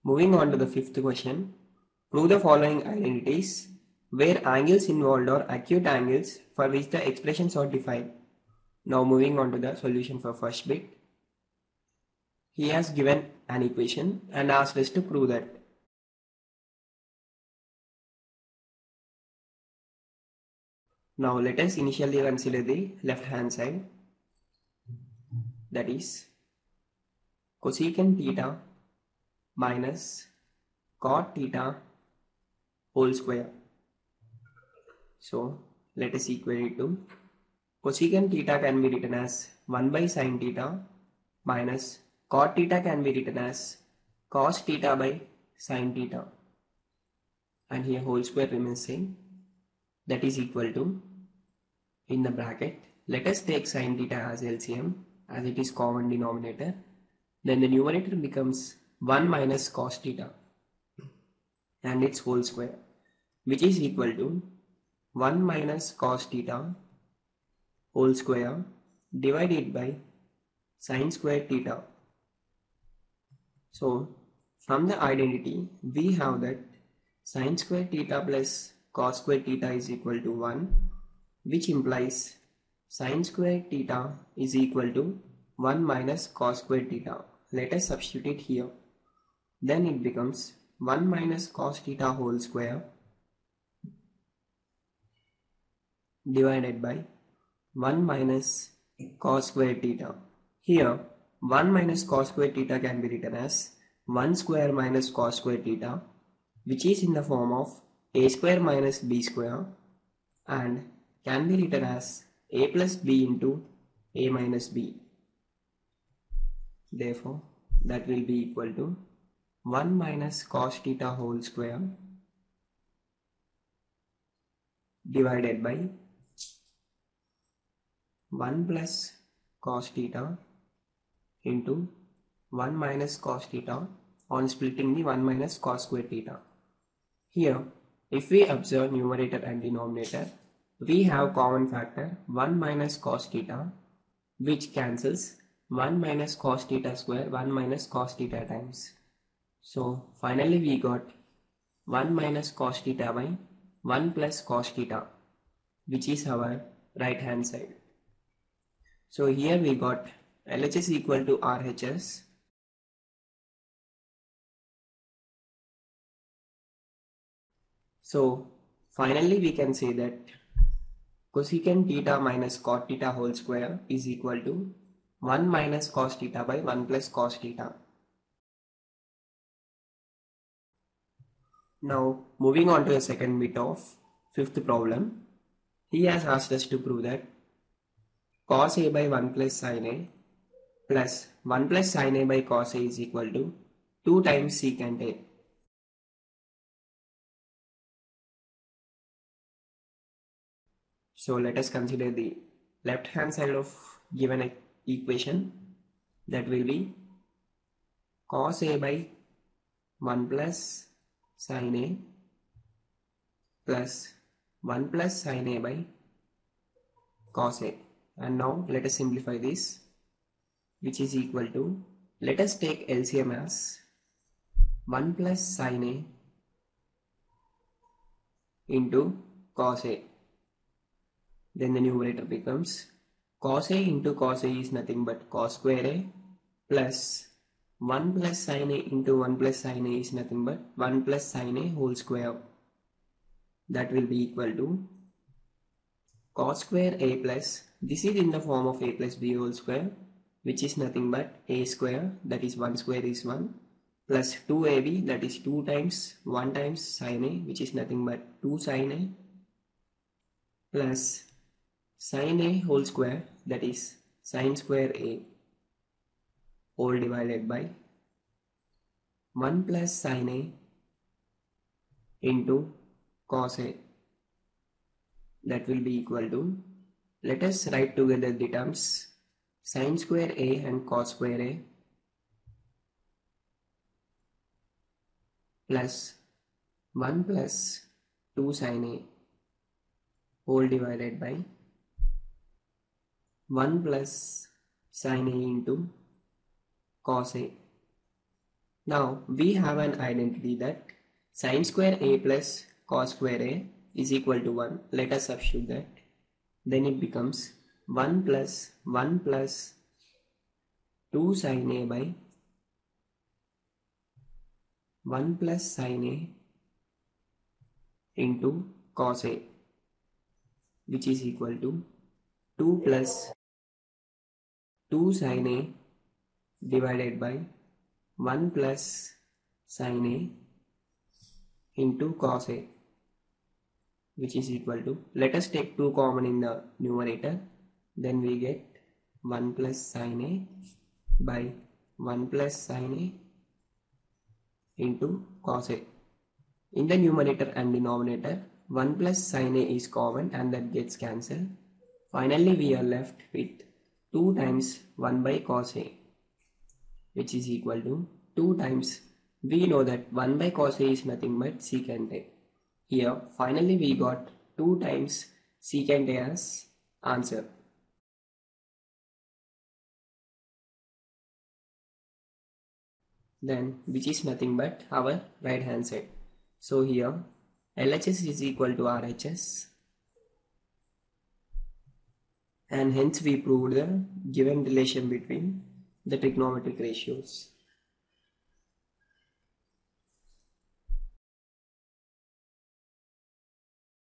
Moving on to the fifth question. Prove the following identities where angles involved are acute angles for which the expressions are defined. Now moving on to the solution for first bit. He has given an equation and asked us to prove that. Now let us initially consider the left hand side, that is cosecant theta minus cot theta whole square. So let us equate it to cosecant theta can be written as 1 by sin theta minus cot theta can be written as cos theta by sin theta, and here whole square remains same, that is equal to, in the bracket, let us take sin theta as LCM as it is common denominator, then the numerator becomes 1 minus cos theta and its whole square, which is equal to 1 minus cos theta whole square divided by sin square theta. So from the identity we have that sin square theta plus cos square theta is equal to 1, which implies sin square theta is equal to 1 minus cos square theta. Let us substitute here. Then it becomes 1 minus cos theta whole square divided by 1 minus cos square theta. Here 1 minus cos square theta can be written as 1 square minus cos square theta, which is in the form of a square minus b square and can be written as a plus b into a minus b. Therefore that will be equal to 1 minus cos theta whole square divided by 1 plus cos theta into 1 minus cos theta on splitting the 1 minus cos square theta. Here if we observe numerator and denominator, we have common factor 1 minus cos theta, which cancels 1 minus cos theta square 1 minus cos theta times. So finally we got 1 minus cos theta by 1 plus cos theta, which is our right hand side. So here we got LHS equal to RHS. So finally we can say that cosecant theta minus cot theta whole square is equal to 1 minus cos theta by 1 plus cos theta. Now moving on to the second bit of fifth problem. He has asked us to prove that cos A by 1 plus sin A plus 1 plus sin A by cos A is equal to 2 times secant A. So let us consider the left hand side of given equation, that will be cos A by 1 plus sin A plus 1 plus sin A by cos A. And now let us simplify this, which is equal to, let us take LCM as 1 plus sin A into cos A. Then the numerator becomes cos A into cos A is nothing but cos square A plus 1 plus sin A into 1 plus sin A is nothing but 1 plus sin A whole square. That will be equal to cos square A plus, this is in the form of A plus B whole square, which is nothing but A square, that is 1 square is 1, plus 2AB, that is 2 times 1 times sin A, which is nothing but 2 sin A, plus sin A whole square, that is sin square A whole divided by 1 plus sin A into cos A. That will be equal to, let us write together the terms sin square A and cos square A plus 1 plus 2 sin A whole divided by 1 plus sin A into cos A. Now we have an identity that sin square a plus cos square a is equal to 1. Let us substitute that. Then it becomes 1 plus 1 plus 2 sin a by 1 plus sin a into cos a, which is equal to 2 plus 2 sin a divided by 1 plus sin a into cos a, which is equal to, let us take 2 common in the numerator, then we get 1 plus sin a by 1 plus sin a into cos a. In the numerator and denominator, 1 plus sin a is common and that gets cancelled. Finally, we are left with 2 times 1 by cos a, which is equal to 2 times, we know that 1 by cos a is nothing but secant a. Here, finally we got 2 times secant a as answer. Then, which is nothing but our right hand side. So here, LHS is equal to RHS. And hence we proved the given relation between the trigonometric ratios.